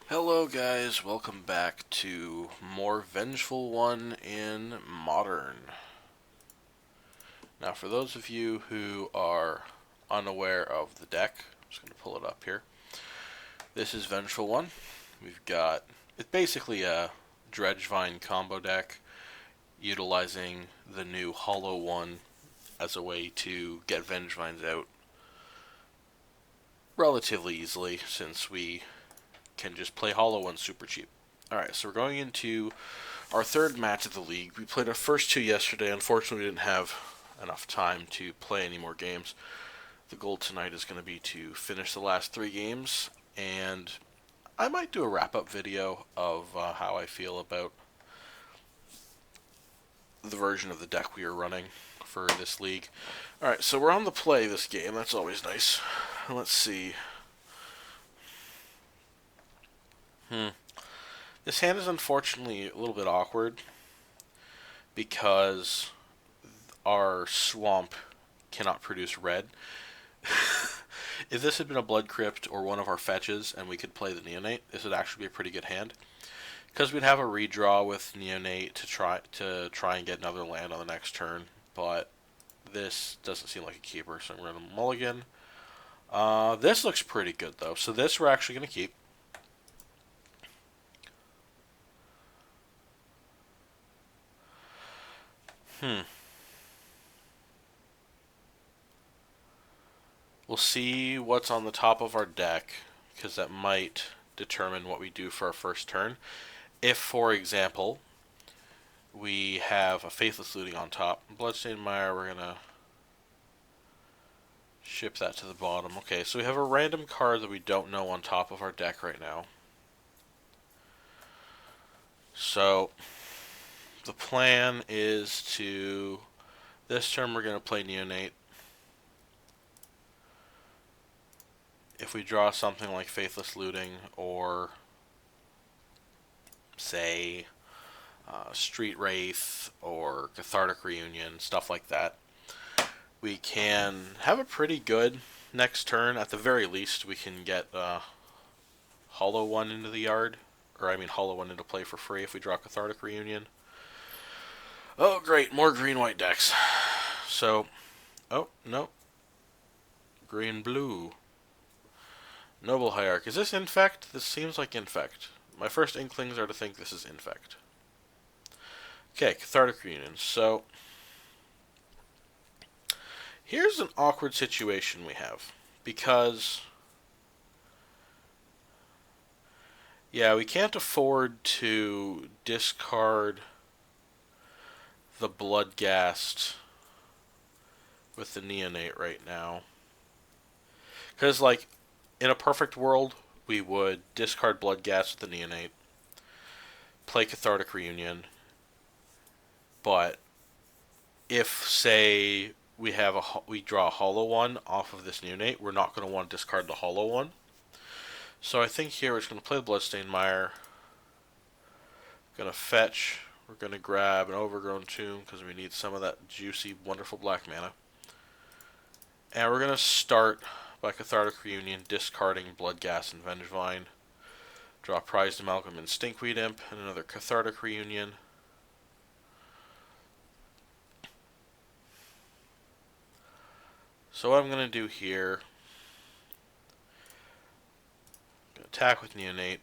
Hello guys, welcome back to more Vengeful One in Modern. Now for those of you who are unaware of the deck, I'm just going to pull it up here. This is Vengeful One. It's basically a Dredgevine combo deck utilizing the new Hollow One as a way to get Vengevines out relatively easily since we can just play Hollow One super cheap. Alright, so we're going into our third match of the league. We played our first two yesterday. Unfortunately, we didn't have enough time to play any more games. The goal tonight is going to be to finish the last three games, and I might do a wrap-up video of how I feel about the version of the deck we are running for this league. Alright, so we're on the play this game. That's always nice. Let's see. This hand is unfortunately a little bit awkward because our swamp cannot produce red. If this had been a Blood Crypt or one of our fetches and we could play the Neonate, this would actually be a pretty good hand. Because we'd have a redraw with Neonate to try and get another land on the next turn, but this doesn't seem like a keeper, so I'm going to mulligan. This looks pretty good though, so this we're actually going to keep. We'll see what's on the top of our deck, because that might determine what we do for our first turn. If, for example, we have a Faithless Looting on top, Bloodstained Mire, we're going to ship that to the bottom. Okay, so we have a random card that we don't know on top of our deck right now. So, the plan is to, this turn we're going to play Neonate. If we draw something like Faithless Looting or, say, Street Wraith or Cathartic Reunion, stuff like that, we can have a pretty good next turn. At the very least, we can get Hollow One into the yard, or I mean Hollow One into play for free if we draw Cathartic Reunion. Oh great, more green-white decks. So, oh, no. Green-blue. Noble Hierarch. Is this Infect? This seems like Infect. My first inklings are to think this is Infect. Okay, Cathartic Reunion. So, here's an awkward situation we have. Because, yeah, we can't afford to discard the Bloodghast with the Neonate right now. Because, like, in a perfect world, we would discard Bloodghast with the Neonate, play Cathartic Reunion, but if, say, we draw a Hollow One off of this Neonate, we're not going to want to discard the Hollow One. So I think here we're just going to play the Bloodstained Mire, going to fetch, we're going to grab an Overgrown Tomb because we need some of that juicy, wonderful black mana. And we're going to start by Cathartic Reunion, discarding Bloodghast and Vengevine. Draw Prized Amalgam and Stinkweed Imp, and another Cathartic Reunion. So what I'm going to do here, I'm going to attack with Neonate.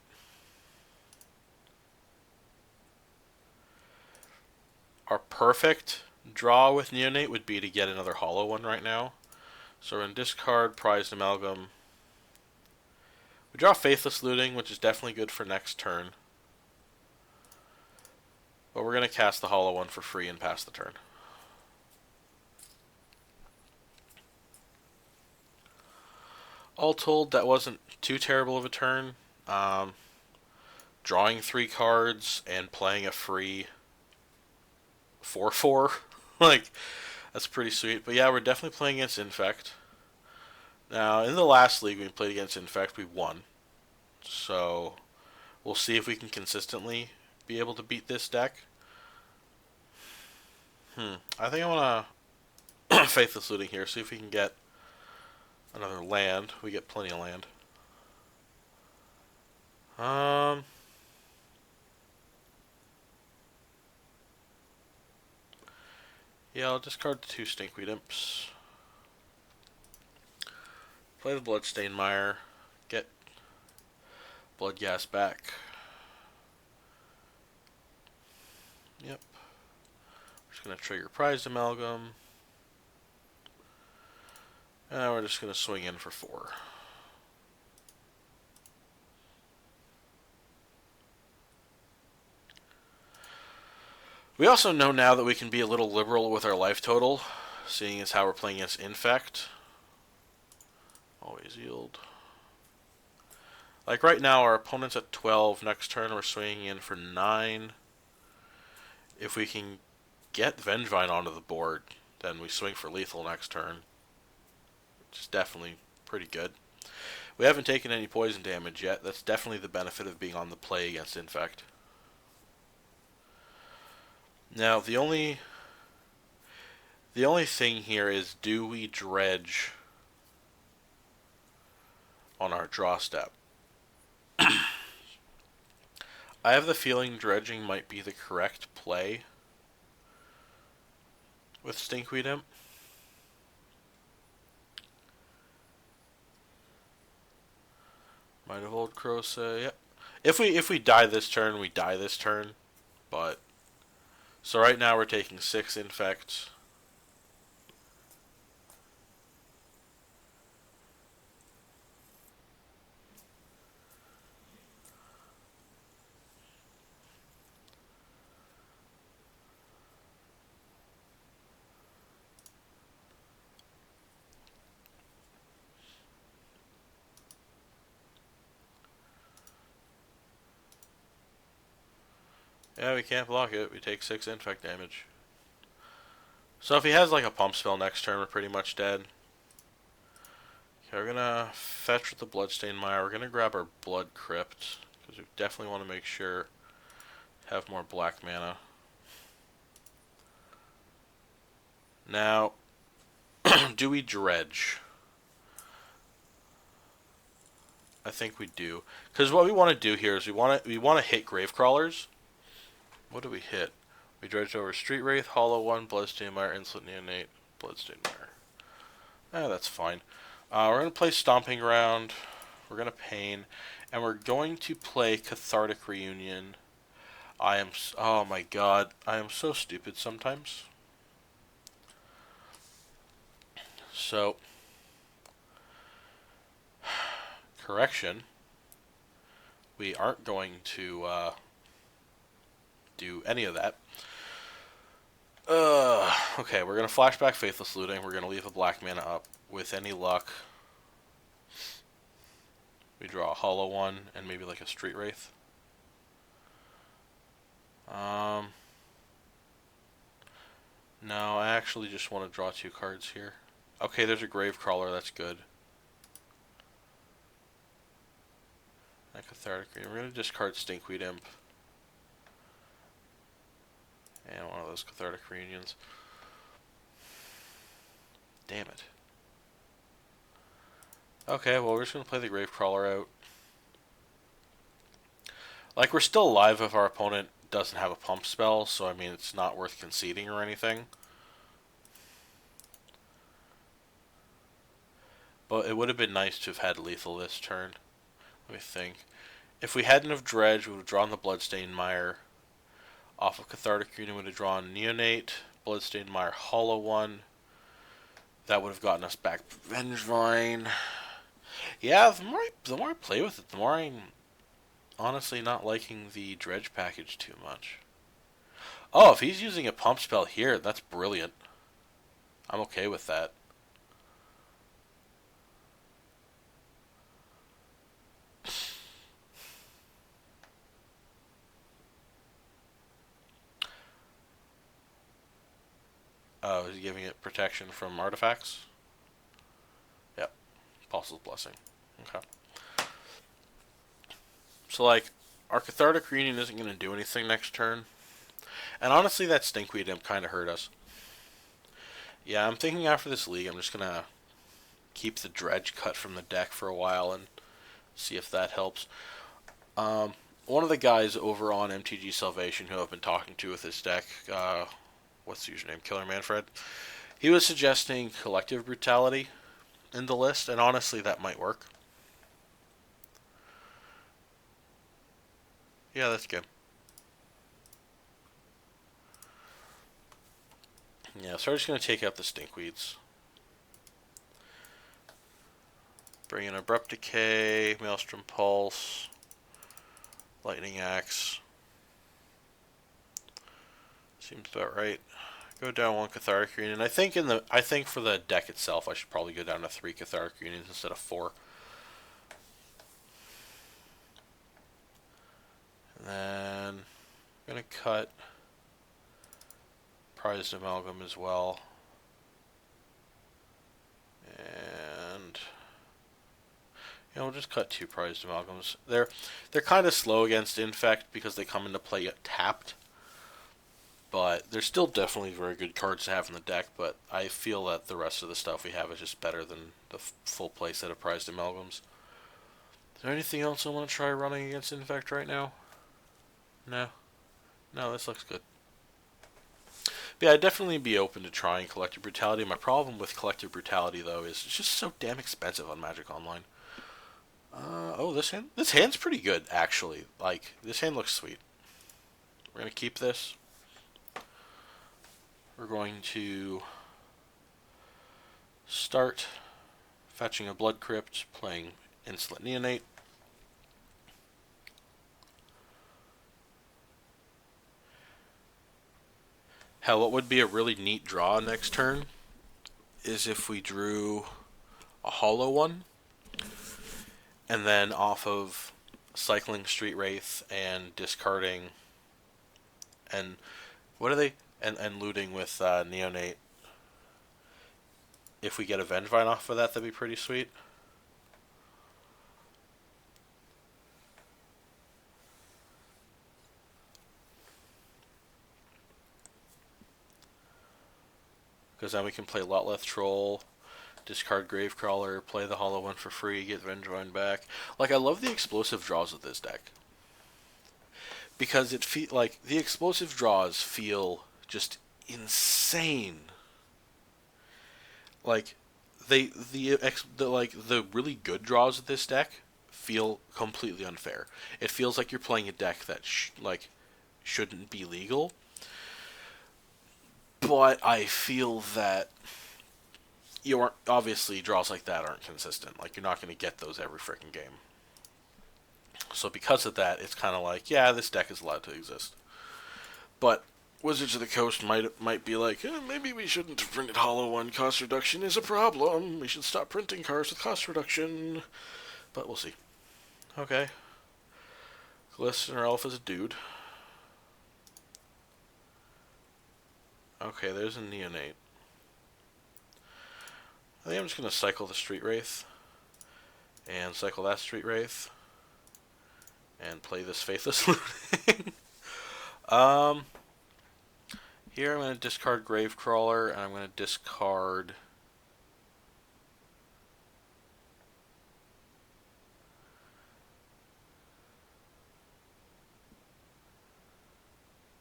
Our perfect draw with Neonate would be to get another Hollow One right now. So we're going to discard Prized Amalgam. We draw Faithless Looting, which is definitely good for next turn. But we're going to cast the Hollow One for free and pass the turn. All told, that wasn't too terrible of a turn. Drawing 3 cards and playing a free 4/4. Like, that's pretty sweet. But yeah, we're definitely playing against Infect. Now, in the last league we played against Infect, we won. So, we'll see if we can consistently be able to beat this deck. I think I want to Faithless Looting here, see if we can get another land. We get plenty of land. Yeah, I'll discard the 2 Stinkweed Imps. Play the Bloodstained Mire. Get Bloodghast back. Yep. We're just going to trigger Prized Amalgam. And we're just going to swing in for 4. We also know now that we can be a little liberal with our life total, seeing as how we're playing against Infect. Always yield. Like right now, our opponent's at 12. Next turn, we're swinging in for 9. If we can get Vengevine onto the board, then we swing for lethal next turn, which is definitely pretty good. We haven't taken any poison damage yet. That's definitely the benefit of being on the play against Infect. Now, the only thing here is, do we dredge on our draw step? I have the feeling dredging might be the correct play with Stinkweed Imp. Might have Old Crowsa, yep. If we die this turn, we die this turn. But so right now we're taking 6 Infect. Yeah, we can't block it. We take 6 Infect damage. So if he has like a pump spell next turn, we're pretty much dead. Okay, we're gonna fetch with the Bloodstained Mire. We're gonna grab our Blood Crypt, because we definitely want to make sure have more black mana. Now, do we dredge? I think we do, because what we want to do here is we want to hit Gravecrawlers. What do we hit? We dredged over Street Wraith, Hollow One, Bloodstained Mire, Insolent Neonate, Bloodstained Mire. That's fine. We're going to play Stomping Ground. We're going to Pain. And we're going to play Cathartic Reunion. Oh my god. I am so stupid sometimes. So, correction. We aren't going to do any of that. Okay, we're going to flashback Faithless Looting. We're going to leave a black mana up. With any luck, we draw a Hollow One and maybe like a Street Wraith. No, I actually just want to draw 2 cards here. Okay, there's a Gravecrawler, that's good. And Cathartic Reunion. We're going to discard Stinkweed Imp. And one of those Cathartic Reunions. Damn it. Okay, well, we're just going to play the Gravecrawler out. Like, we're still alive if our opponent doesn't have a pump spell, so I mean, it's not worth conceding or anything. But it would have been nice to have had lethal this turn. Let me think. If we hadn't have dredged, we would have drawn the Bloodstained Mire. Off of Cathartic Reunion, we would have drawn Neonate, Bloodstained Mire, Hollow One. That would have gotten us back Vengevine. Yeah, the more I play with it, the more I'm honestly not liking the dredge package too much. Oh, if he's using a pump spell here, that's brilliant. I'm okay with that. Oh, is he giving it protection from artifacts? Yep. Apostle's Blessing. Okay. So, like, our Cathartic Reunion isn't going to do anything next turn. And honestly, that Stinkweed Imp kind of hurt us. Yeah, I'm thinking after this league, I'm just going to keep the dredge cut from the deck for a while and see if that helps. One of the guys over on MTG Salvation who I've been talking to with this deck what's the username? Killer Manfred. He was suggesting Collective Brutality in the list, and honestly, that might work. Yeah, that's good. Yeah, so I'm just going to take out the Stinkweeds. Bring in Abrupt Decay, Maelstrom Pulse, Lightning Axe. Seems about right. Go down 1 Cathartic Reunion. I think for the deck itself, I should probably go down to 3 Cathartic Reunions instead of 4. And then I'm gonna cut Prized Amalgam as well. And we'll just cut 2 Prized Amalgams. They're kind of slow against Infect because they come into play tapped. But they're still definitely very good cards to have in the deck, but I feel that the rest of the stuff we have is just better than the full play set of Prized Amalgams. Is there anything else I want to try running against Infect right now? No. No, this looks good. But yeah, I'd definitely be open to trying Collective Brutality. My problem with Collective Brutality, though, is it's just so damn expensive on Magic Online. This hand's pretty good, actually. Like, this hand looks sweet. We're going to keep this. We're going to start fetching a Blood Crypt, playing Insolent Neonate. Hell, what would be a really neat draw next turn is if we drew a Hollow One, and then off of cycling Street Wraith and discarding, and what are they? And looting with Neonate. If we get a Vengevine off of that, that'd be pretty sweet. Because then we can play Lotleth Troll, discard Gravecrawler, play the Hollow One for free, get Vengevine back. Like, I love the explosive draws of this deck. Because the explosive draws feel just insane. Like, the really good draws of this deck feel completely unfair. It feels like you're playing a deck that shouldn't be legal. But I feel that obviously draws like that aren't consistent. Like, you're not going to get those every freaking game. So because of that, it's kind of like, yeah, this deck is allowed to exist. But Wizards of the Coast might be like, maybe we shouldn't have printed Hollow One. Cost reduction is a problem. We should stop printing cards with cost reduction. But we'll see. Okay. Glistener Elf is a dude. Okay, there's a Neonate. I think I'm just going to cycle the Street Wraith. And cycle that Street Wraith. And play this Faithless Looting. Here I'm going to discard Gravecrawler, and I'm going to discard...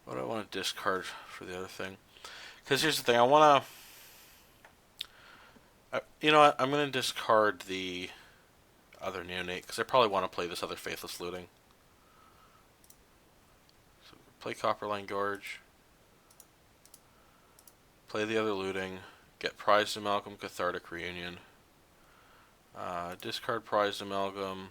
What do I want to discard for the other thing? Because here's the thing, I want to... you know what, I'm going to discard the other Neonate, because I probably want to play this other Faithless Looting. So play Copperline Gorge. Play the other Looting. Get Prized Amalgam, Cathartic Reunion. Discard Prized Amalgam.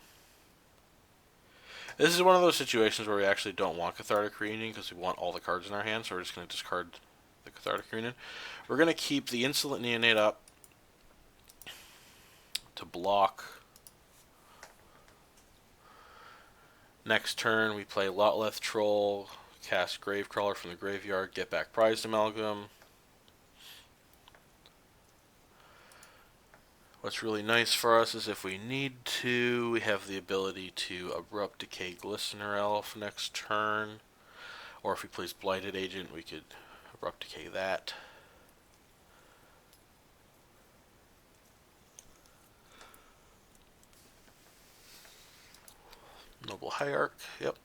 This is one of those situations where we actually don't want Cathartic Reunion because we want all the cards in our hand, so we're just going to discard the Cathartic Reunion. We're going to keep the Insolent Neonate up to block. Next turn, we play Lotleth Troll, cast Gravecrawler from the graveyard, get back Prized Amalgam. What's really nice for us is if we need to, we have the ability to Abrupt Decay Glistener Elf next turn. Or if he plays Blighted Agent, we could Abrupt Decay that. Noble Hierarch, yep.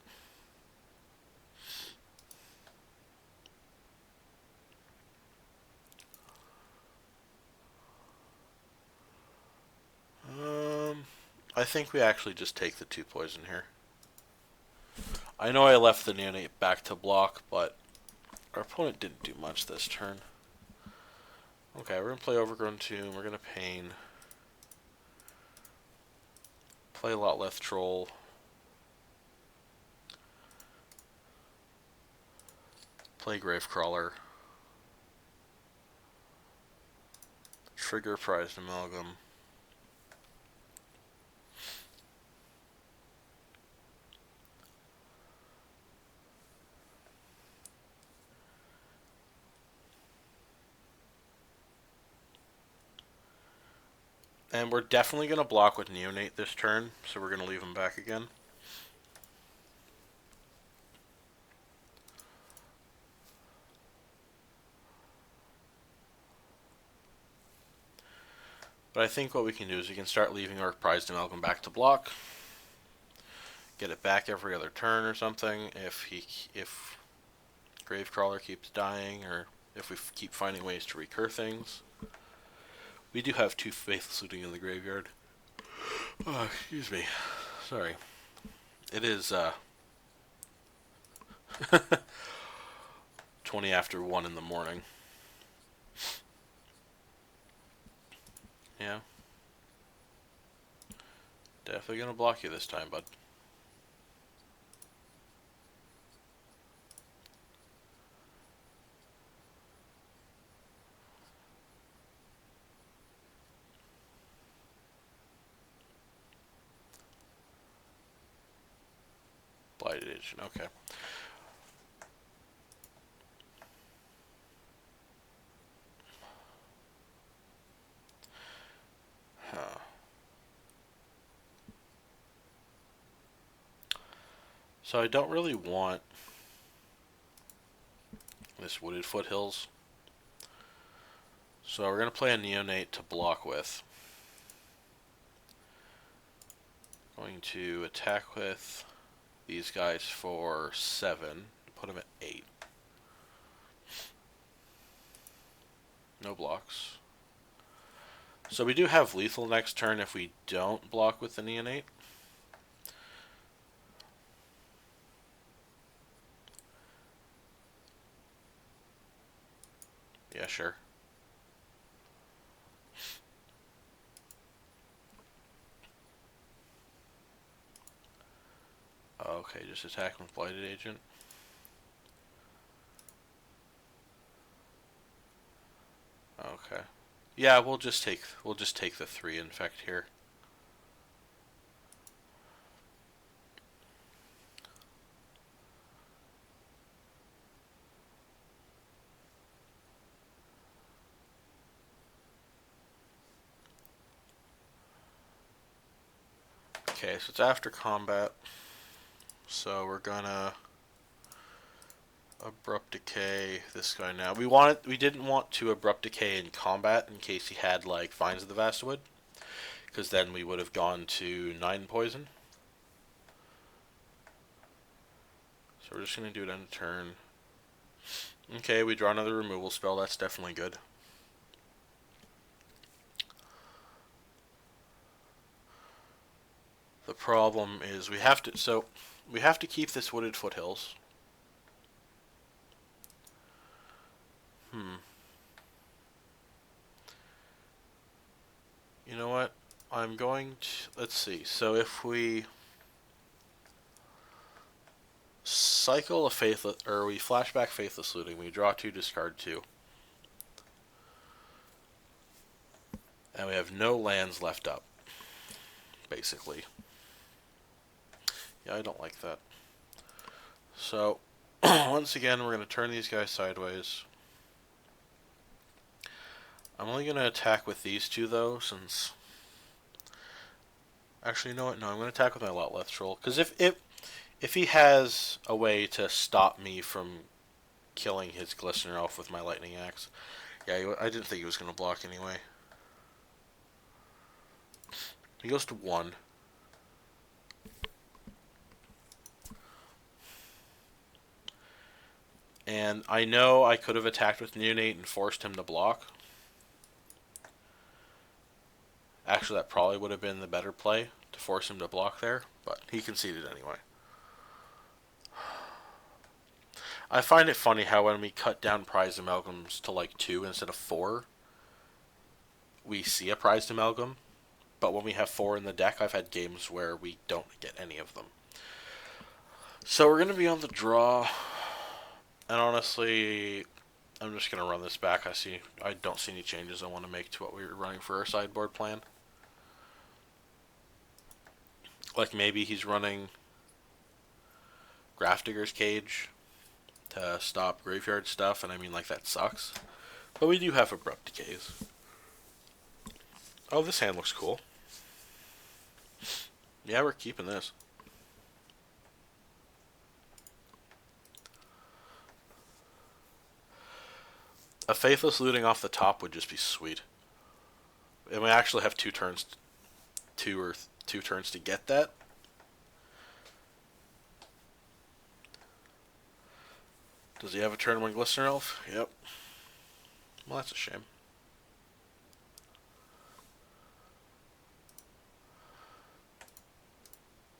I think we actually just take the 2 poison here. I know I left the neonate back to block, but our opponent didn't do much this turn. Okay, we're going to play Overgrown Tomb, we're going to Pain. Play a lot less Troll. Play Gravecrawler. Trigger Prized Amalgam. And we're definitely going to block with Neonate this turn, so we're going to leave him back again. But I think what we can do is we can start leaving our Prized Amalgam back to block. Get it back every other turn or something if Gravecrawler keeps dying, or if we keep finding ways to recur things. We do have 2 Faithless Looting in the graveyard. Oh, excuse me. Sorry. It is 20 after 1 in the morning. Yeah. Definitely gonna block you this time, bud. Blighted Agent, okay. Huh. So I don't really want this Wooded Foothills. So we're going to play a Neonate to block with. Going to attack with these guys for 7. Put them at 8. No blocks. So we do have lethal next turn if we don't block with the Neonate. Yeah, sure. Okay, just attack with Blighted Agent. Okay. Yeah, we'll just take the 3 Infect here. Okay, so it's after combat. So we're gonna Abrupt Decay this guy now. We didn't want to Abrupt Decay in combat in case he had like Vines of the Vastwood, because then we would have gone to 9 poison. So we're just gonna do it end of turn. Okay, we draw another removal spell. That's definitely good. The problem is we have to keep this Wooded Foothills. You know what? I'm going to, let's see. So if we cycle a Faithless, or we flashback Faithless Looting, we draw 2, discard 2. And we have no lands left up, basically. Yeah, I don't like that. So, once again, we're going to turn these guys sideways. I'm only going to attack with these 2, though, since... Actually, you know what? No, I'm going to attack with my Lot Left Troll. Because if he has a way to stop me from killing his Glistener Elf with my Lightning Axe... Yeah, I didn't think he was going to block anyway. He goes to 1. And I know I could have attacked with Neonate and forced him to block. Actually, that probably would have been the better play, to force him to block there, but he conceded anyway. I find it funny how when we cut down prized amalgams to like 2 instead of 4, we see a prized amalgam, but when we have 4 in the deck, I've had games where we don't get any of them. So we're going to be on the draw, and honestly, I'm just going to run this back. I don't see any changes I want to make to what we were running for our sideboard plan. Like maybe he's running Grafdigger's Cage to stop graveyard stuff, and I mean, like, that sucks. But we do have Abrupt Decays. Oh, this hand looks cool. Yeah, we're keeping this. A Faithless Looting off the top would just be sweet. And we actually have 2 turns, 2 turns to get that. Does he have a turn 1 Glistener Elf? Yep. Well, that's a shame.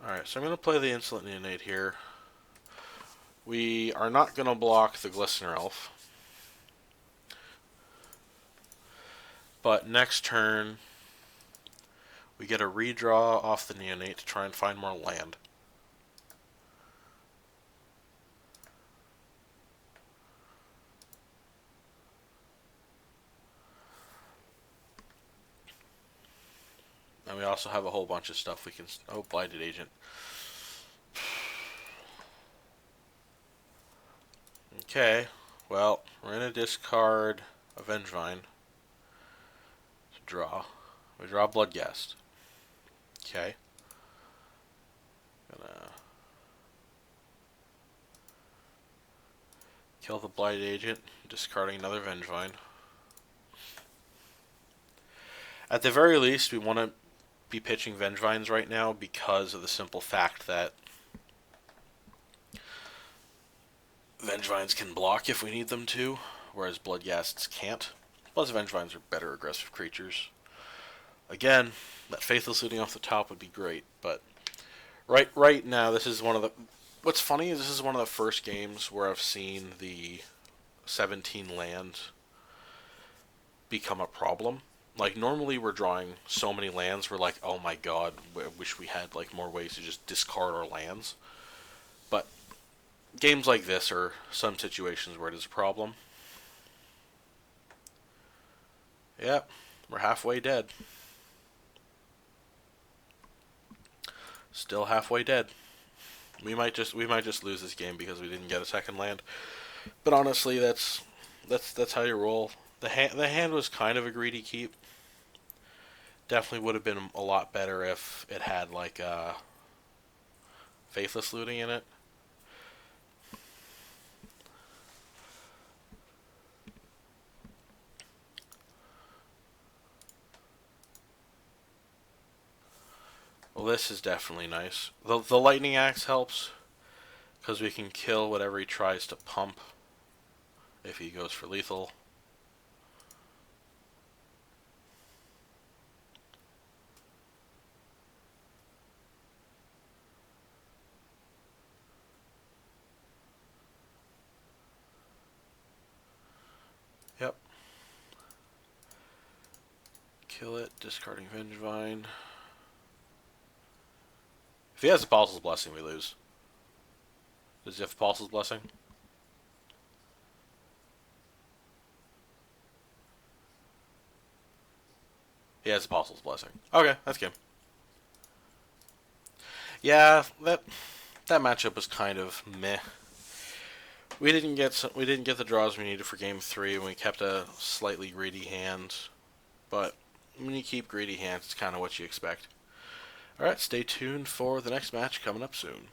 Alright, so I'm going to play the Insolent Neonate here. We are not going to block the Glistener Elf. But next turn, we get a redraw off the Neonate to try and find more land. And we also have a whole bunch of stuff we can... Oh, Blighted Agent. Okay, well, we're going to discard a Vengevine to draw. We draw Bloodghast. Okay. Gonna kill the Blighted Agent, discarding another Vengevine. At the very least, we want to be pitching Vengevines right now because of the simple fact that Vengevines can block if we need them to, whereas Bloodghasts can't. Plus, Vengevines are better aggressive creatures. Again, that Faithless Looting off the top would be great, but right now, this is one of the... What's funny is this is one of the first games where I've seen the 17 land become a problem. Like, normally we're drawing so many lands, we're like, oh my god, I wish we had like more ways to just discard our lands. But games like this are some situations where it is a problem. Yep, we're halfway dead. Still halfway dead. We might just lose this game because we didn't get a second land. But honestly, that's how you roll. The hand was kind of a greedy keep. Definitely would have been a lot better if it had like Faithless Looting in it. Well, this is definitely nice. The Lightning Axe helps because we can kill whatever he tries to pump if he goes for lethal. Yep. Kill it, discarding Vengevine. If he has Apostle's Blessing, we lose. Does he have Apostle's Blessing? He has Apostle's Blessing. Okay, that's good. Yeah, that matchup was kind of meh. We didn't get the draws we needed for game 3, and we kept a slightly greedy hand. But when you keep greedy hands, it's kind of what you expect. Alright, stay tuned for the next match coming up soon.